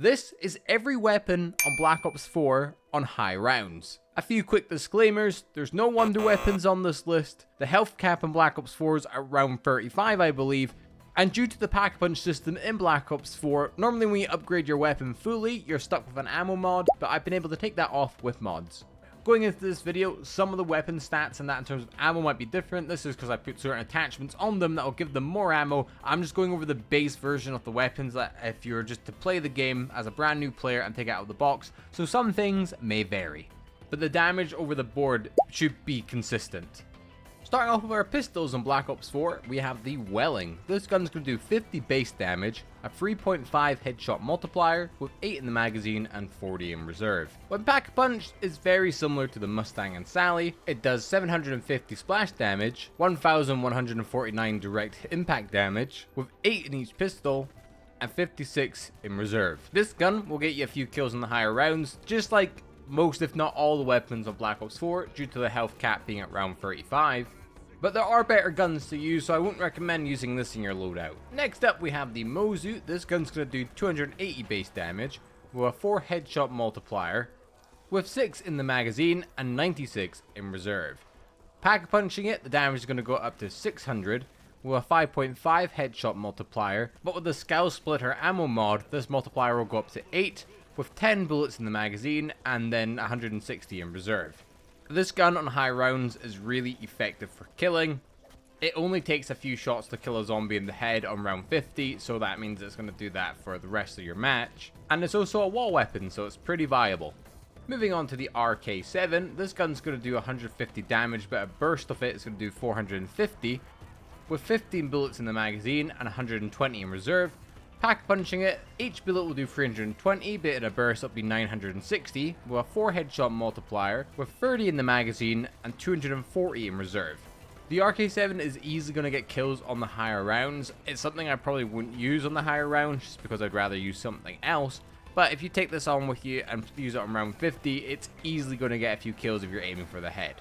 This is every weapon on Black Ops 4 on high rounds. A few quick disclaimers: there's no wonder weapons on this list, the health cap in Black Ops 4 is around 35 I believe, and due to the pack-a-punch system in Black Ops 4, normally when you upgrade your weapon fully, you're stuck with an ammo mod, but I've been able to take that off with mods. Going into this video, some of the weapon stats and that in terms of ammo might be different. This is because I put certain attachments on them that will give them more ammo. I'm just going over the base version of the weapons that if you're just to play the game as a brand new player and take it out of the box, so some things may vary. But the damage over the board should be consistent. Starting off with our pistols in Black Ops 4, we have the Welling. This gun's going to do 50 base damage, a 3.5 headshot multiplier with 8 in the magazine and 40 in reserve. When pack-a-punch is very similar to the Mustang and Sally, it does 750 splash damage, 1149 direct impact damage, with 8 in each pistol, and 56 in reserve. This gun will get you a few kills in the higher rounds, just like most if not all the weapons of Black Ops 4 due to the health cap being at round 35. But there are better guns to use, so I wouldn't recommend using this in your loadout. Next up we have the Mozu. This gun's going to do 280 base damage with a 4 headshot multiplier, with 6 in the magazine and 96 in reserve. Pack-a-punching it, the damage is going to go up to 600 with a 5.5 headshot multiplier, but with the Skull Splitter ammo mod, this multiplier will go up to 8 with 10 bullets in the magazine and then 160 in reserve. This gun on high rounds is really effective for killing. It only takes a few shots to kill a zombie in the head on round 50, so that means it's going to do that for the rest of your match. And it's also a wall weapon, so it's pretty viable. Moving on to the RK7, this gun's going to do 150 damage, but a burst of it is going to do 450, with 15 bullets in the magazine and 120 in reserve. Pack-punching it, each bullet will do 320, but in a burst it'll be 960, with a 4 headshot multiplier, with 30 in the magazine and 240 in reserve. The RK7 is easily going to get kills on the higher rounds. It's something I probably wouldn't use on the higher rounds, just because I'd rather use something else, but if you take this on with you and use it on round 50, it's easily going to get a few kills if you're aiming for the head.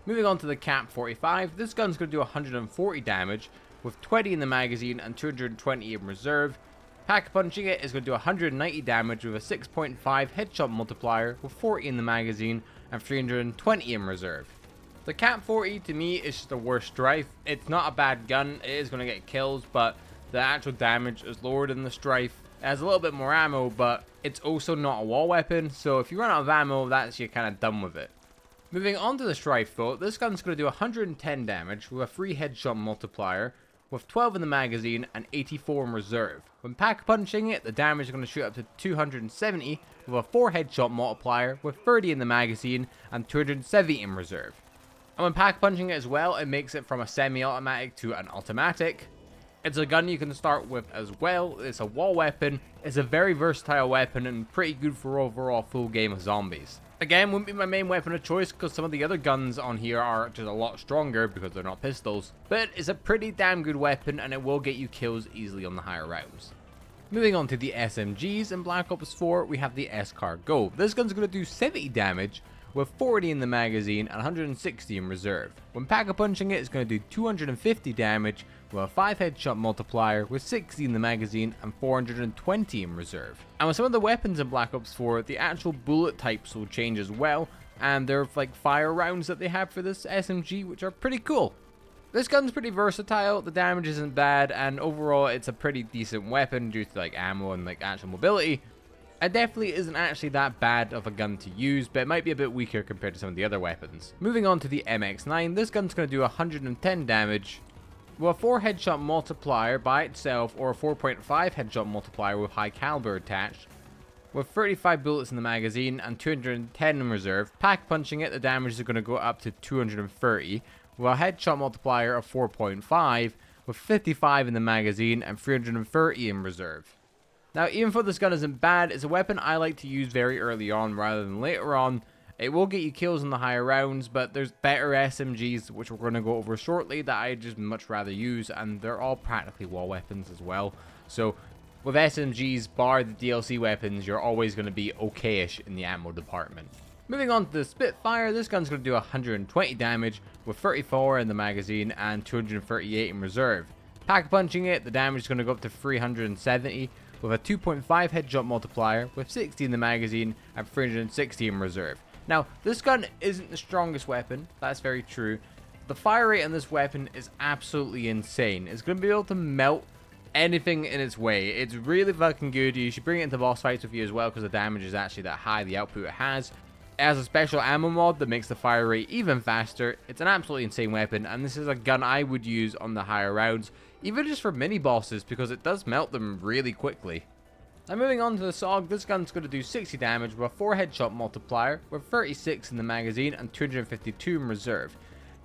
Moving on to the Cap 45, this gun's going to do 140 damage, with 20 in the magazine and 220 in reserve. Pack-punching it is going to do 190 damage with a 6.5 headshot multiplier with 40 in the magazine and 320 in reserve. The Cap 40 to me is just a worse Strife. It's not a bad gun, it is going to get kills, but the actual damage is lower than the Strife. It has a little bit more ammo, but it's also not a wall weapon, so if you run out of ammo, that's you're kind of done with it. Moving on to the Strife though, this gun's going to do 110 damage with a 3 headshot multiplier, with 12 in the magazine and 84 in reserve. When pack-punching it, the damage is going to shoot up to 270 with a 4 headshot multiplier, with 30 in the magazine and 270 in reserve. And when pack-punching it as well, it makes it from a semi-automatic to an automatic. It's a gun you can start with as well. It's a wall weapon, it's a very versatile weapon and pretty good for overall full game of zombies. Again, wouldn't be my main weapon of choice because some of the other guns on here are just a lot stronger because they're not pistols, but it's a pretty damn good weapon and it will get you kills easily on the higher rounds. Moving on to the SMGs, in Black Ops 4 we have the S-Car Go. This gun's going to do 70 damage with 40 in the magazine and 160 in reserve. When pack-a-punching it, it's going to do 250 damage with a 5 headshot multiplier with 60 in the magazine and 420 in reserve. And with some of the weapons in Black Ops 4, the actual bullet types will change as well, and there are like fire rounds that they have for this SMG which are pretty cool. This gun's pretty versatile, the damage isn't bad, and overall it's a pretty decent weapon due to like ammo and like actual mobility. It definitely isn't actually that bad of a gun to use, but it might be a bit weaker compared to some of the other weapons. Moving on to the MX9, this gun's going to do 110 damage with a 4 headshot multiplier by itself or a 4.5 headshot multiplier with high caliber attached, with 35 bullets in the magazine and 210 in reserve. Pack-punching it, the damage is going to go up to 230 with a headshot multiplier of 4.5 with 55 in the magazine and 330 in reserve. Now, even though this gun isn't bad, it's a weapon I like to use very early on rather than later on. It will get you kills in the higher rounds, but there's better SMGs, which we're going to go over shortly, that I just much rather use, and they're all practically wall weapons as well. So, with SMGs, bar the DLC weapons, you're always going to be okay-ish in the ammo department. Moving on to the Spitfire, this gun's going to do 120 damage, with 34 in the magazine and 238 in reserve. Pack-punching it, the damage is going to go up to 370, with a 2.5 headshot multiplier, with 60 in the magazine and 360 in reserve. Now, this gun isn't the strongest weapon, that's very true. The fire rate on this weapon is absolutely insane. It's going to be able to melt anything in its way. It's really fucking good. You should bring it into boss fights with you as well, because the damage is actually that high, the output it has. It has a special ammo mod that makes the fire rate even faster. It's an absolutely insane weapon, and this is a gun I would use on the higher rounds, even just for mini bosses, because it does melt them really quickly. Now moving on to the SOG, this gun's going to do 60 damage with a 4 headshot multiplier, with 36 in the magazine and 252 in reserve.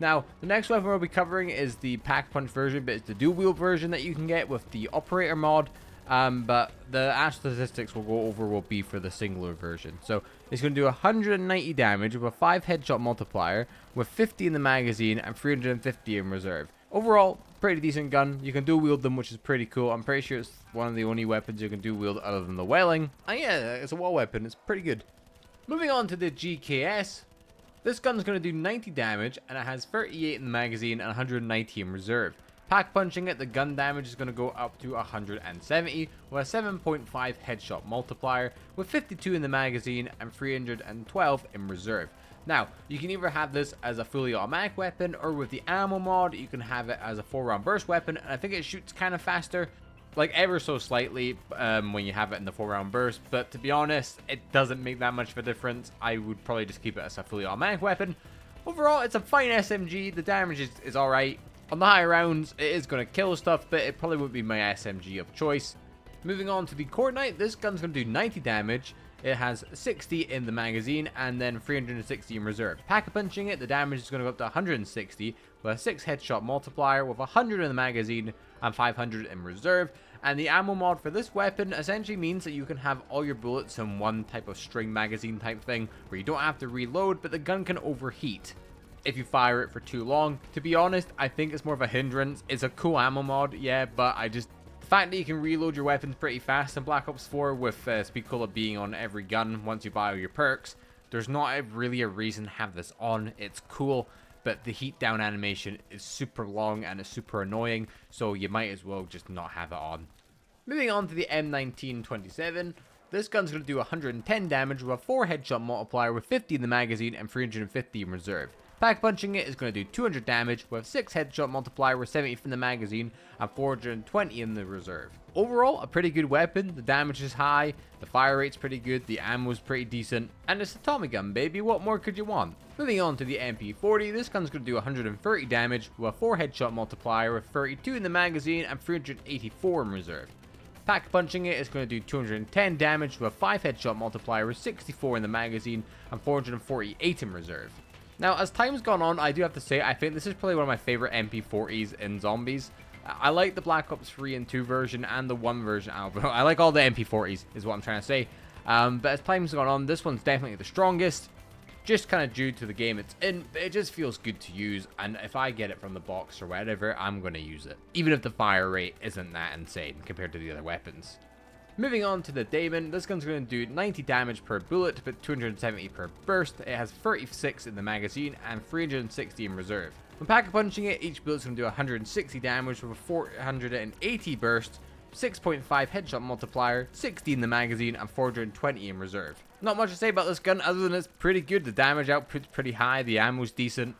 Now, the next weapon we'll be covering is the pack punch version, but it's the dual wield version that you can get with the operator mod. But the actual statistics we'll go over will be for the singular version. So it's going to do 190 damage with a 5 headshot multiplier, with 50 in the magazine and 350 in reserve. Overall, pretty decent gun. You can dual wield them, which is pretty cool. I'm pretty sure it's one of the only weapons you can dual wield other than the Welling. And yeah, it's a wall weapon. It's pretty good. Moving on to the GKS. This gun's going to do 90 damage, and it has 38 in the magazine and 190 in reserve. Pack punching it, the gun damage is going to go up to 170 with a 7.5 headshot multiplier, with 52 in the magazine and 312 in reserve. Now, you can either have this as a fully automatic weapon, or with the ammo mod, you can have it as a 4-round burst weapon, and I think it shoots kind of faster, like ever so slightly when you have it in the 4-round burst, but to be honest, it doesn't make that much of a difference. I would probably just keep it as a fully automatic weapon. Overall, it's a fine SMG. The damage is alright. On the high rounds, it is going to kill stuff, but it probably wouldn't be my SMG of choice. Moving on to the Core Knight, this gun's going to do 90 damage. It has 60 in the magazine and then 360 in reserve. Pack punching it, the damage is going to go up to 160 with a 6 headshot multiplier, with 100 in the magazine and 500 in reserve. And the ammo mod for this weapon essentially means that you can have all your bullets in one type of string magazine type thing, where you don't have to reload, but the gun can overheat if you fire it for too long. To be honest, I think it's more of a hindrance. It's a cool ammo mod, yeah, but the fact that you can reload your weapons pretty fast in Black Ops 4 with Speed Cola being on every gun once you buy all your perks, there's not really a reason to have this on. It's cool, but the heat down animation is super long and it's super annoying, so you might as well just not have it on. Moving on to the M1927, this gun's going to do 110 damage with a 4 headshot multiplier, with 50 in the magazine and 350 in reserve. Pack punching it is going to do 200 damage with 6 headshot multiplier, with 70 from the magazine and 420 in the reserve. Overall, a pretty good weapon. The damage is high, the fire rate's pretty good, the ammo is pretty decent, and it's a Tommy gun, baby. What more could you want? Moving on to the MP40, this gun's going to do 130 damage with a 4 headshot multiplier, with 32 in the magazine and 384 in reserve. Pack punching it is going to do 210 damage with a 5 headshot multiplier, with 64 in the magazine and 448 in reserve. Now, as time's gone on, I do have to say, I think this is probably one of my favorite MP40s in zombies. I like the Black Ops 3 and 2 version and the 1 version. I like all the MP40s, is what I'm trying to say. But as time's gone on, this one's definitely the strongest. Just kind of due to the game it's in, but it just feels good to use. And if I get it from the box or whatever, I'm going to use it. Even if the fire rate isn't that insane compared to the other weapons. Moving on to the Daemon, this gun's going to do 90 damage per bullet, but 270 per burst. It has 36 in the magazine and 360 in reserve. When pack punching it, each bullet's going to do 160 damage with a 480 burst, 6.5 headshot multiplier, 60 in the magazine and 420 in reserve. Not much to say about this gun other than it's pretty good. The damage output's pretty high, the ammo's decent,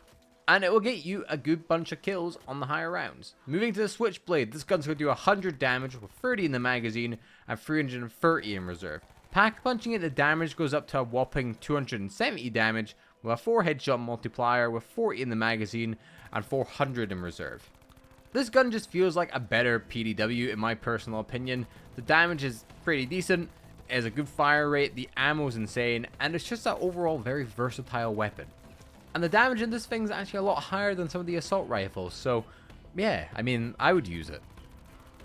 and it will get you a good bunch of kills on the higher rounds. Moving to the Switchblade, this gun's going to do 100 damage with 30 in the magazine and 330 in reserve. Pack punching it, the damage goes up to a whopping 270 damage with a 4 headshot multiplier, with 40 in the magazine and 400 in reserve. This gun just feels like a better PDW in my personal opinion. The damage is pretty decent, it has a good fire rate, the ammo is insane, and it's just an overall very versatile weapon. And the damage in this thing is actually a lot higher than some of the assault rifles, so yeah, I mean, I would use it.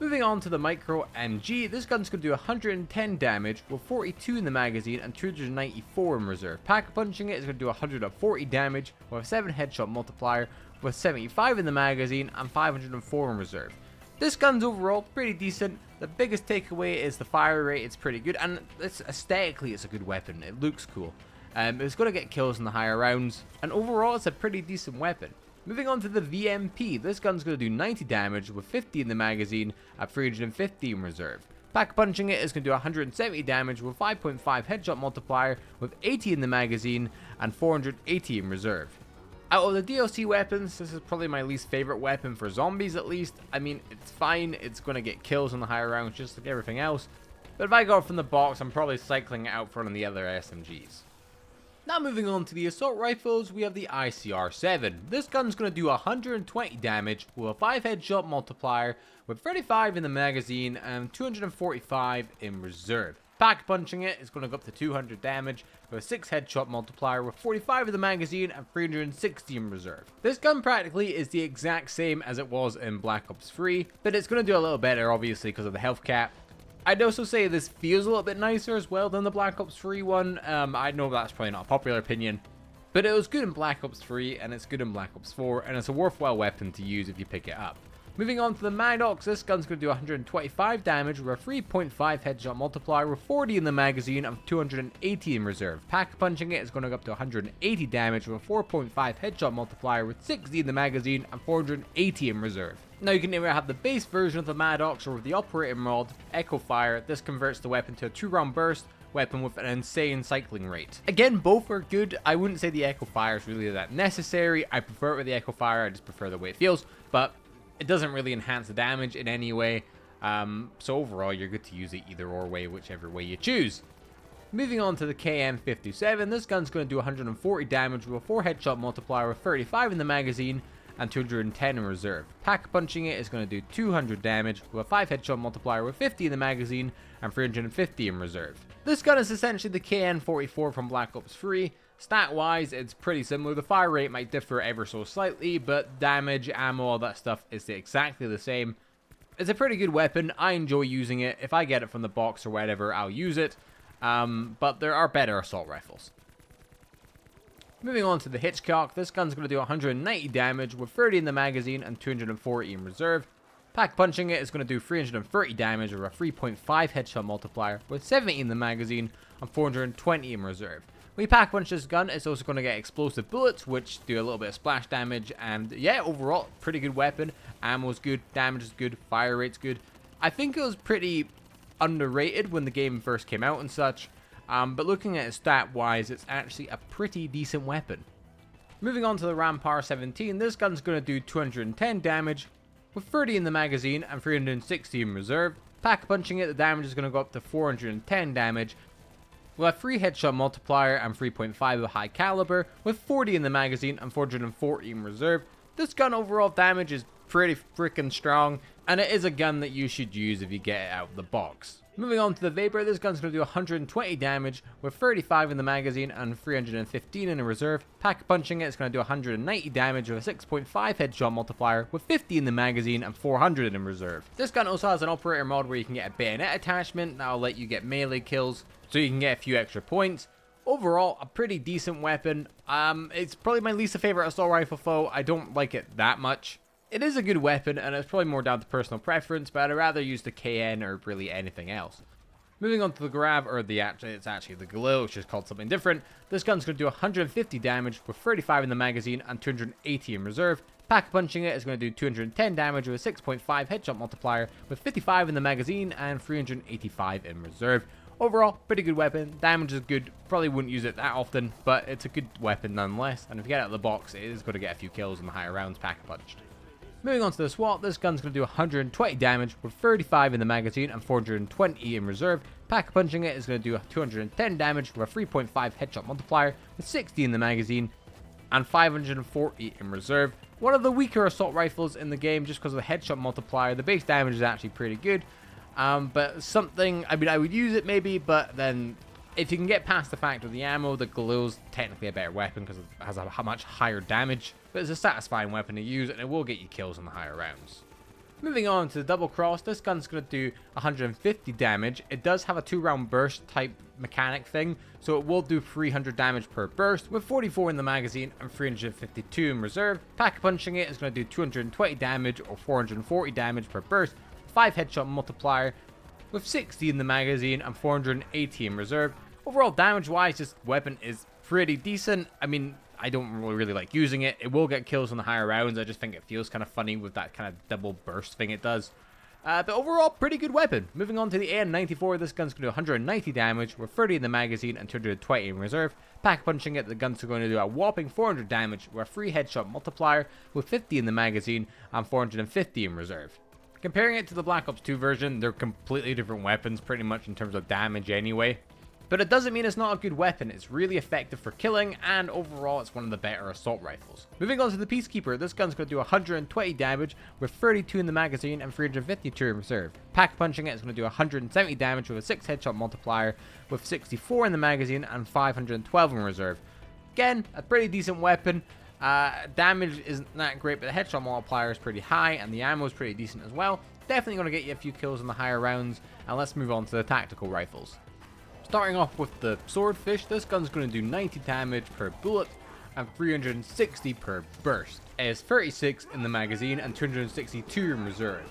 Moving on to the Micro MG, this gun's going to do 110 damage with 42 in the magazine and 294 in reserve. Pack punching it is going to do 140 damage with a 7 headshot multiplier, with 75 in the magazine and 504 in reserve. This gun's overall pretty decent. The biggest takeaway is the fire rate. It's pretty good, and aesthetically it's a good weapon. It looks cool. It's going to get kills in the higher rounds, and overall it's a pretty decent weapon. Moving on to the VMP, this gun's going to do 90 damage with 50 in the magazine at 350 in reserve. Pack punching it is going to do 170 damage with 5.5 headshot multiplier with 80 in the magazine and 480 in reserve. Out of the DLC weapons, this is probably my least favorite weapon for zombies at least. I mean, it's fine, it's going to get kills in the higher rounds just like everything else. But if I go from the box, I'm probably cycling it out for one of the other SMGs. Now moving on to the assault rifles, we have the ICR-7. This gun's going to do 120 damage with a 5 headshot multiplier with 35 in the magazine and 245 in reserve. Pack punching it is going to go up to 200 damage with a 6 headshot multiplier with 45 in the magazine and 360 in reserve. This gun practically is the exact same as it was in Black Ops 3, but it's going to do a little better obviously because of the health cap. I'd also say this feels a little bit nicer as well than the Black Ops 3 one. I know that's probably not a popular opinion, but it was good in Black Ops 3 and it's good in Black Ops 4 and it's a worthwhile weapon to use if you pick it up. Moving on to the Maddox, this gun's going to do 125 damage with a 3.5 headshot multiplier with 40 in the magazine and 280 in reserve. Pack punching it is going to go up to 180 damage with a 4.5 headshot multiplier with 60 in the magazine and 480 in reserve. Now you can either have the base version of the Maddox or with the operating mod, Echo Fire. This converts the weapon to a 2-round burst weapon with an insane cycling rate. Again, both are good. I wouldn't say the Echo Fire is really that necessary. I prefer it with the Echo Fire, I just prefer the way it feels, but it doesn't really enhance the damage in any way, so overall you're good to use it either or way, whichever way you choose. Moving on to the KN-57, this gun's going to do 140 damage with a 4 headshot multiplier with 35 in the magazine and 210 in reserve. Pack punching it is going to do 200 damage with a 5 headshot multiplier with 50 in the magazine and 350 in reserve. This gun is essentially the KN-44 from Black Ops 3. Stat-wise, it's pretty similar. The fire rate might differ ever so slightly, but damage, ammo, all that stuff is exactly the same. It's a pretty good weapon. I enjoy using it. If I get it from the box or whatever, I'll use it. But there are better assault rifles. Moving on to the Hitchcock, this gun's going to do 190 damage with 30 in the magazine and 240 in reserve. Pack punching it is going to do 330 damage with a 3.5 headshot multiplier with 70 in the magazine and 420 in reserve. When you pack punch this gun, it's also going to get explosive bullets, which do a little bit of splash damage, and yeah, overall, pretty good weapon. Ammo's good, damage is good, fire rate's good. I think it was pretty underrated when the game first came out and such, but looking at it stat-wise, it's actually a pretty decent weapon. Moving on to the Rampar 17, this gun's going to do 210 damage, with 30 in the magazine and 360 in reserve. Pack punching it, the damage is going to go up to 410 damage, with a 3 headshot multiplier and 3.5 of high caliber, with 40 in the magazine and 440 in reserve. This gun overall damage is pretty freaking strong, and it is a gun that you should use if you get it out of the box. Moving on to the Vapor, this gun's going to do 120 damage with 35 in the magazine and 315 in the reserve. Pack punching it is going to do 190 damage with a 6.5 headshot multiplier with 50 in the magazine and 400 in reserve. This gun also has an operator mod where you can get a bayonet attachment that will let you get melee kills, so you can get a few extra points. Overall, a pretty decent weapon. It's probably my least favorite assault rifle foe. I don't like it that much. It is a good weapon, and it's probably more down to personal preference, but I'd rather use the KN or really anything else. Moving on to the Grav, or it's actually the Galil, which is called something different. This gun's going to do 150 damage with 35 in the magazine and 280 in reserve. Pack punching it is going to do 210 damage with a 6.5 headshot multiplier with 55 in the magazine and 385 in reserve. Overall, pretty good weapon. Damage is good. Probably wouldn't use it that often, but it's a good weapon nonetheless. And if you get it out of the box, it is going to get a few kills in the higher rounds pack punched. Moving on to the SWAT, this gun's going to do 120 damage with 35 in the magazine and 420 in reserve. Pack punching it is going to do 210 damage with a 3.5 headshot multiplier with 60 in the magazine and 540 in reserve. One of the weaker assault rifles in the game just because of the headshot multiplier. The base damage is actually pretty good. But something, I mean, I would use it maybe, but then if you can get past the fact of the ammo, the Galil's technically a better weapon because it has a much higher damage, but it's a satisfying weapon to use and it will get you kills in the higher rounds. Moving on to the Double Cross, this gun's going to do 150 damage. It does have a 2-round burst type mechanic thing, so it will do 300 damage per burst, with 44 in the magazine and 352 in reserve. Pack punching it is going to do 220 damage or 440 damage per burst, 5 headshot multiplier, with 60 in the magazine and 480 in reserve. Overall damage wise, this weapon is pretty decent. I mean, I don't really like using it. It will get kills in the higher rounds. I just think it feels kind of funny with that kind of double burst thing it does. But overall, pretty good weapon. Moving on to the AN-94, this gun's going to do 190 damage with 30 in the magazine and 220 in reserve. Pack punching it, the gun's going to do a whopping 400 damage with a free headshot multiplier with 50 in the magazine and 450 in reserve. Comparing it to the Black Ops 2 version, they're completely different weapons pretty much in terms of damage anyway. But it doesn't mean it's not a good weapon. It's really effective for killing, and overall it's one of the better assault rifles. Moving on to the Peacekeeper, this gun's going to do 120 damage with 32 in the magazine and 352 in reserve. Pack punching it is going to do 170 damage with a 6 headshot multiplier with 64 in the magazine and 512 in reserve. Again, a pretty decent weapon. Damage isn't that great, but the headshot multiplier is pretty high and the ammo is pretty decent as well. Definitely going to get you a few kills in the higher rounds, and let's move on to the tactical rifles. Starting off with the Swordfish, this gun's going to do 90 damage per bullet and 360 per burst. It has 36 in the magazine and 262 in reserve.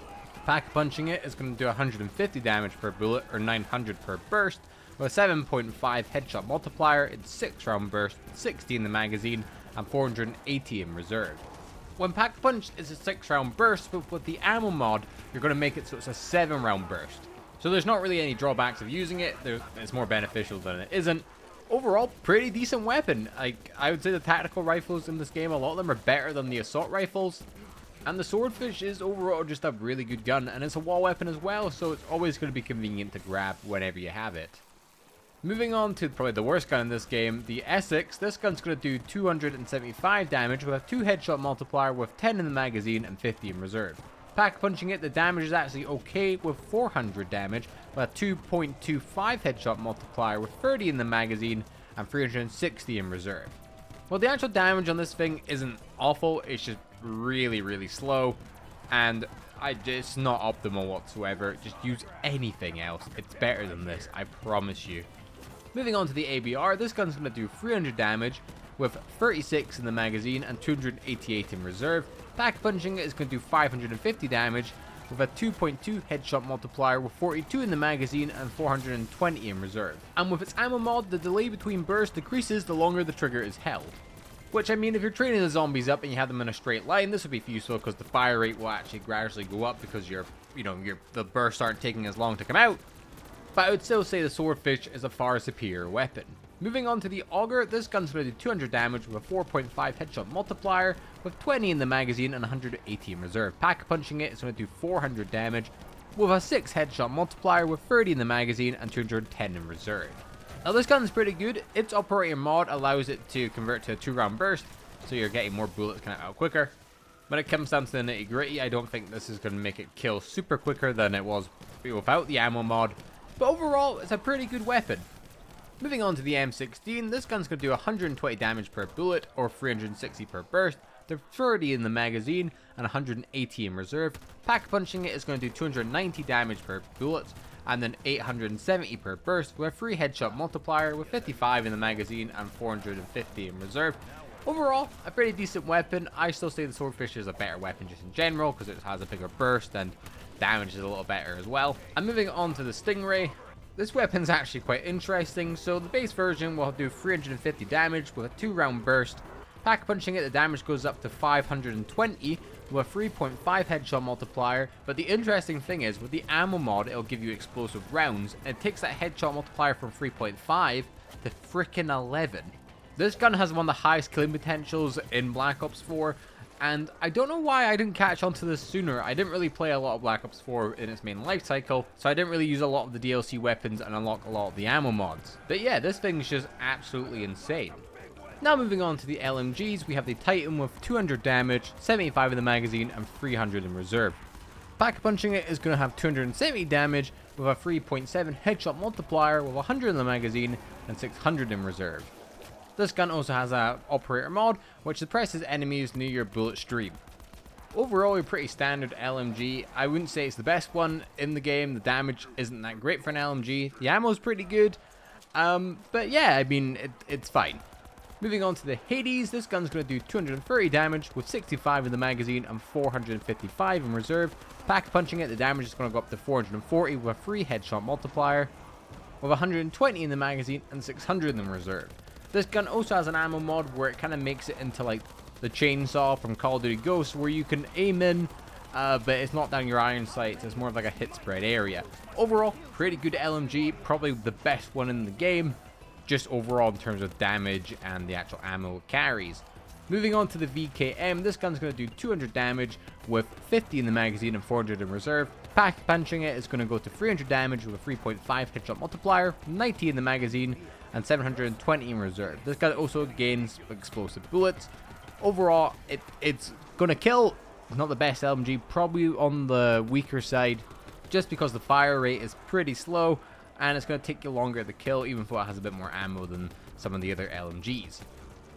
Pack punching it is going to do 150 damage per bullet or 900 per burst with a 7.5 headshot multiplier. It's 6 round burst, 60 in the magazine and 480 in reserve. When pack punch is a 6 round burst, but with the ammo mod, you're going to make it so it's a 7 round burst. So there's not really any drawbacks of using it. It's more beneficial than it isn't. Overall, pretty decent weapon. I would say the tactical rifles in this game, a lot of them are better than the assault rifles. And the Swordfish is overall just a really good gun, and it's a wall weapon as well, so it's always going to be convenient to grab whenever you have it. Moving on to probably the worst gun in this game, the Essex. This gun's going to do 275 damage with a 2 headshot multiplier with 10 in the magazine and 50 in reserve. Pack punching it, the damage is actually okay with 400 damage with a 2.25 headshot multiplier with 30 in the magazine and 360 in reserve. Well, the actual damage on this thing isn't awful, it's just really slow, and it's not optimal whatsoever. Just use anything else. It's better than this, I promise you. Moving on to the ABR, this gun's going to do 300 damage with 36 in the magazine and 288 in reserve. Pack punching it is going to do 550 damage with a 2.2 headshot multiplier with 42 in the magazine and 420 in reserve. And with its ammo mod, the delay between bursts decreases the longer the trigger is held. Which, I mean, if you're training the zombies up and you have them in a straight line, this would be useful because the fire rate will actually gradually go up because the bursts aren't taking as long to come out. But I would still say the Swordfish is a far superior weapon. Moving on to the Auger, this gun's going to do 200 damage with a 4.5 headshot multiplier with 20 in the magazine and 180 in reserve. Pack punching it is going to do 400 damage with a 6 headshot multiplier with 30 in the magazine and 210 in reserve. Now this gun's pretty good. Its operator mod allows it to convert to a 2 round burst, so you're getting more bullets kind of out quicker. When it comes down to the nitty gritty, I don't think this is going to make it kill super quicker than it was without the ammo mod, but overall it's a pretty good weapon. Moving on to the M16, this gun's going to do 120 damage per bullet or 360 per burst. There's 30 in the magazine and 180 in reserve. Pack punching it is going to do 290 damage per bullet and then 870 per burst with a free headshot multiplier with 55 in the magazine and 450 in reserve. Overall, a pretty decent weapon. I still say the Swordfish is a better weapon just in general because it has a bigger burst and damage is a little better as well. And moving on to the Stingray. This weapon's actually quite interesting. So the base version will do 350 damage with a 2 round burst. Pack punching it, the damage goes up to 520 with a 3.5 headshot multiplier. But the interesting thing is, with the ammo mod, it'll give you explosive rounds. And it takes that headshot multiplier from 3.5 to frickin' 11. This gun has one of the highest killing potentials in Black Ops 4. And I don't know why I didn't catch on to this sooner. I didn't really play a lot of Black Ops 4 in its main life cycle, so I didn't really use a lot of the DLC weapons and unlock a lot of the ammo mods. But yeah, this thing's just absolutely insane. Now moving on to the LMGs, we have the Titan with 200 damage, 75 in the magazine and 300 in reserve. Pack punching it is going to have 270 damage with a 3.7 headshot multiplier with 100 in the magazine and 600 in reserve. This gun also has an operator mod, which suppresses enemies near your bullet stream. Overall, a pretty standard LMG. I wouldn't say it's the best one in the game. The damage isn't that great for an LMG. The ammo is pretty good. But yeah, I mean, it's fine. Moving on to the Hades, this gun's going to do 230 damage with 65 in the magazine and 455 in reserve. Pack punching it, the damage is going to go up to 440 with a free headshot multiplier, with 120 in the magazine and 600 in reserve. This gun also has an ammo mod where it kind of makes it into like the chainsaw from Call of Duty Ghosts, where you can aim in but it's not down your iron sights, it's more of like a hit spread area. Overall, pretty good LMG, probably the best one in the game, just overall in terms of damage and the actual ammo it carries. Moving on to the VKM, this gun's going to do 200 damage with 50 in the magazine and 400 in reserve. Pack punching it is going to go to 300 damage with a 3.5 headshot multiplier, 90 in the magazine, and 720 in reserve. This gun also gains explosive bullets. Overall, it's going to kill. Not the best LMG, probably on the weaker side, just because the fire rate is pretty slow, and it's going to take you longer to kill, even though it has a bit more ammo than some of the other LMGs.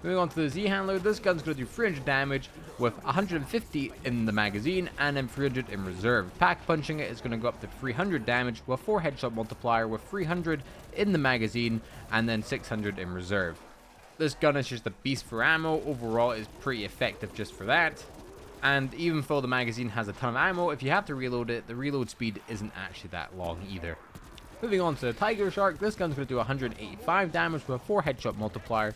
Moving on to the Z-Handler, this gun's going to do 300 damage with 150 in the magazine and then 300 in reserve. Pack punching it is going to go up to 300 damage with 4 headshot multiplier with 300 in the magazine and then 600 in reserve. This gun is just a beast for ammo. Overall, it's pretty effective just for that. And even though the magazine has a ton of ammo, if you have to reload it, the reload speed isn't actually that long either. Moving on to the Tiger Shark, this gun's going to do 185 damage with a 4 headshot multiplier,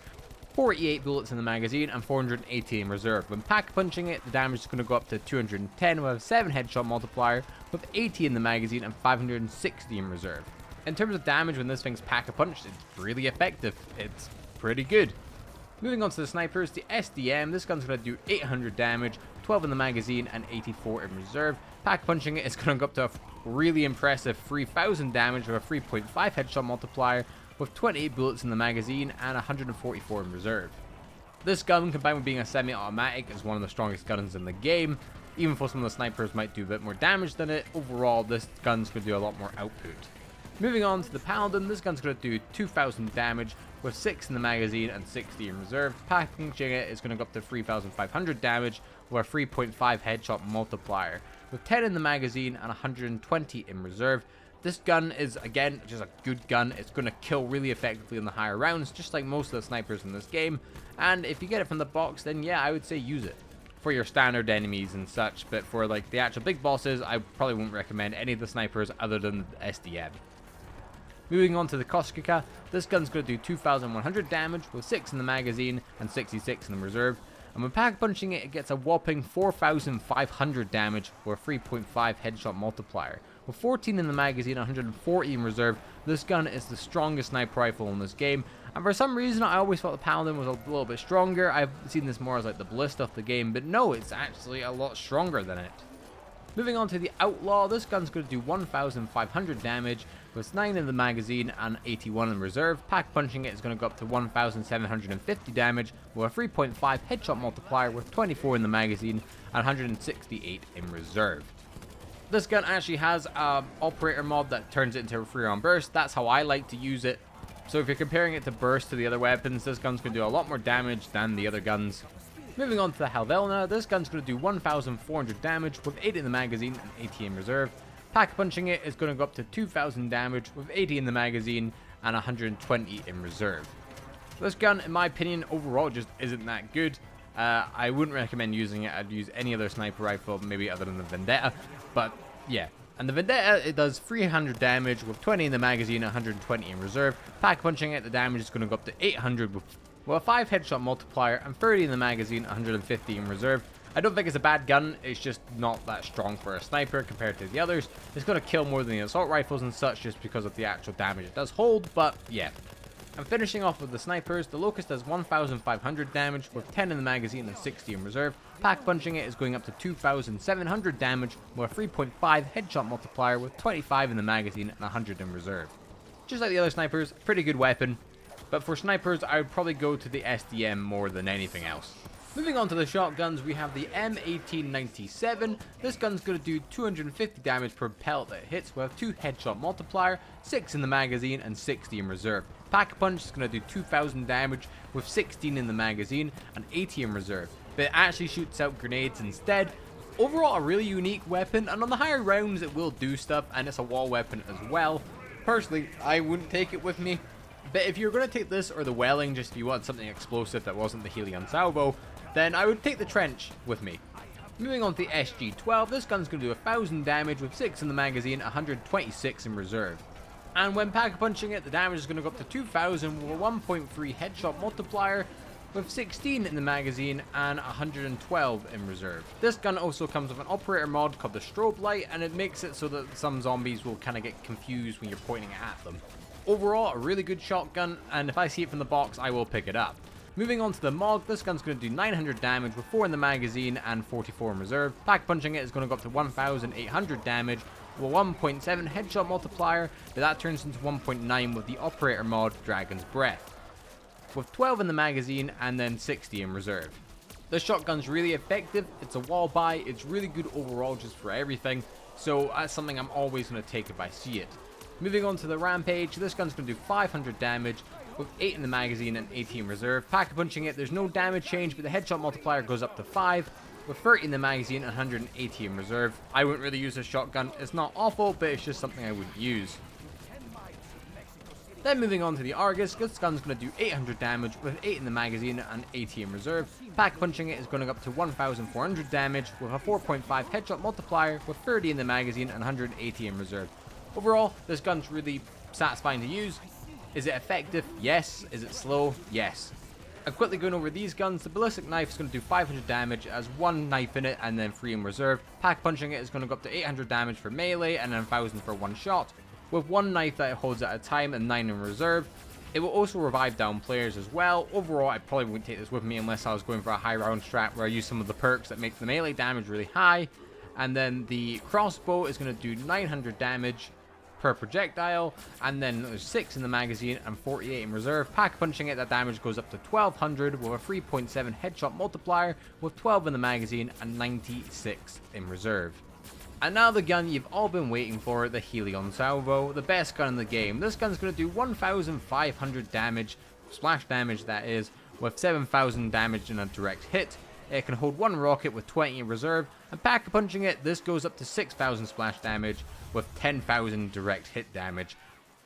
48 bullets in the magazine and 480 in reserve. When pack punching it, the damage is going to go up to 210 with a 7 headshot multiplier with 80 in the magazine and 560 in reserve. In terms of damage, when this thing's pack-a-punched, it's really effective. It's pretty good. Moving on to the snipers, the SDM, this gun's going to do 800 damage, 12 in the magazine and 84 in reserve. Pack punching it is going to go up to a really impressive 3000 damage with a 3.5 headshot multiplier with 28 bullets in the magazine and 144 in reserve. This gun, combined with being a semi-automatic, is one of the strongest guns in the game. Even though some of the snipers might do a bit more damage than it, overall this gun's going to do a lot more output. Moving on to the Paladin, this gun's going to do 2000 damage with 6 in the magazine and 60 in reserve. Packaging it is going to go up to 3500 damage with a 3.5 headshot multiplier with 10 in the magazine and 120 in reserve. This gun is, again, just a good gun. It's going to kill really effectively on the higher rounds, just like most of the snipers in this game. And if you get it from the box, then yeah, I would say use it for your standard enemies and such. But for like the actual big bosses, I probably wouldn't recommend any of the snipers other than the SDM. Moving on to the Koskika, this gun's going to do 2100 damage with 6 in the magazine and 66 in the reserve. And when pack punching it, it gets a whopping 4500 damage with a 3.5 headshot multiplier. With 14 in the magazine and 140 in reserve, this gun is the strongest sniper rifle in this game. And for some reason, I always thought the Paladin was a little bit stronger. I've seen this more as like the ballista of the game, but no, it's actually a lot stronger than it. Moving on to the Outlaw, this gun's going to do 1500 damage with 9 in the magazine and 81 in reserve. Pack punching it is going to go up to 1750 damage with a 3.5 headshot multiplier with 24 in the magazine and 168 in reserve. This gun actually has an operator mod that turns it into a free round burst. That's how I like to use it. So if you're comparing it to burst to the other weapons, this gun's going to do a lot more damage than the other guns. Moving on to the Helvelna, this gun's going to do 1400 damage with 8 in the magazine and 80 in reserve. Pack punching it is going to go up to 2000 damage with 80 in the magazine and 120 in reserve. This gun, in my opinion, overall just isn't that good. I wouldn't recommend using it. I'd use any other sniper rifle, maybe other than the Vendetta. But yeah, and the Vendetta, it does 300 damage with 20 in the magazine and 120 in reserve. Pack punching it, the damage is going to go up to 800 with a 5 headshot multiplier and 30 in the magazine, 150 in reserve. I don't think it's a bad gun, it's just not that strong for a sniper compared to the others. It's going to kill more than the assault rifles and such just because of the actual damage it does hold, but yeah. And finishing off with the snipers, the Locust does 1500 damage with 10 in the magazine and 60 in reserve. Pack punching it is going up to 2700 damage with a 3.5 headshot multiplier with 25 in the magazine and 100 in reserve. Just like the other snipers, pretty good weapon. But for snipers, I would probably go to the SDM more than anything else. Moving on to the shotguns, we have the M1897. This gun's going to do 250 damage per pellet that hits with a 2 headshot multiplier, 6 in the magazine and 60 in reserve. Pack punch is going to do 2000 damage with 16 in the magazine and 80 in reserve. But it actually shoots out grenades instead. Overall, a really unique weapon, and on the higher rounds it will do stuff, and it's a wall weapon as well. Personally, I wouldn't take it with me. But if you're going to take this or the Welling, just if you want something explosive that wasn't the Helion Salvo, then I would take the Trench with me. Moving on to the SG-12, this gun's going to do 1000 damage with 6 in the magazine, 126 in reserve. And when pack punching it, the damage is going to go up to 2000 with a 1.3 headshot multiplier, with 16 in the magazine and 112 in reserve. This gun also comes with an operator mod called the strobe light, and it makes it so that some zombies will kind of get confused when you're pointing it at them. Overall, a really good shotgun, and if I see it from the box, I will pick it up. Moving on to the MOG, this gun's going to do 900 damage with 4 in the magazine and 44 in reserve. Pack punching it is going to go up to 1800 damage with a 1.7 headshot multiplier, but that turns into 1.9 with the operator mod Dragon's Breath, with 12 in the magazine and then 60 in reserve. This shotgun's really effective, it's a wall buy, it's really good overall just for everything, so that's something I'm always going to take if I see it. Moving on to the Rampage, this gun's going to do 500 damage with 8 in the magazine and 80 in reserve. Pack punching it, there's no damage change, but the headshot multiplier goes up to 5, with 30 in the magazine and 180 in reserve. I wouldn't really use this shotgun, it's not awful, but it's just something I wouldn't use. Then moving on to the Argus, this gun's going to do 800 damage with 8 in the magazine and 80 in reserve. Pack punching it is going up to 1400 damage with a 4.5 headshot multiplier with 30 in the magazine and 180 in reserve. Overall, this gun's really satisfying to use. Is it effective? Yes. Is it slow? Yes. And quickly going over these guns, the ballistic knife is going to do 500 damage, it has 1 knife in it and then 3 in reserve. Pack punching it is going to go up to 800 damage for melee and then 1000 for one shot, with 1 knife that it holds at a time and 9 in reserve. It will also revive down players as well. Overall, I probably wouldn't take this with me unless I was going for a high round strat where I use some of the perks that make the melee damage really high. And then the crossbow is going to do 900 damage per projectile, and then there's 6 in the magazine and 48 in reserve. Pack punching it, that damage goes up to 1200 with a 3.7 headshot multiplier with 12 in the magazine and 96 in reserve. And now the gun you've all been waiting for, the Helion Salvo, the best gun in the game. This gun's going to do 1500 damage, splash damage that is, with 7000 damage in a direct hit. It can hold 1 rocket with 20 in reserve, and pack punching it, this goes up to 6000 splash damage with 10,000 direct hit damage,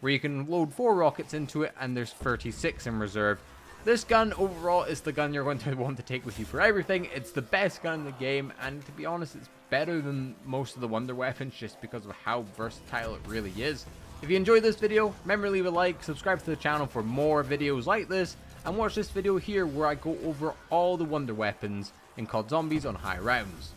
where you can load 4 rockets into it and there's 36 in reserve. This gun overall is the gun you're going to want to take with you for everything. It's the best gun in the game, and to be honest, it's better than most of the wonder weapons just because of how versatile it really is. If you enjoyed this video, remember to leave a like, subscribe to the channel for more videos like this, and watch this video here where I go over all the wonder weapons in COD Zombies on high rounds.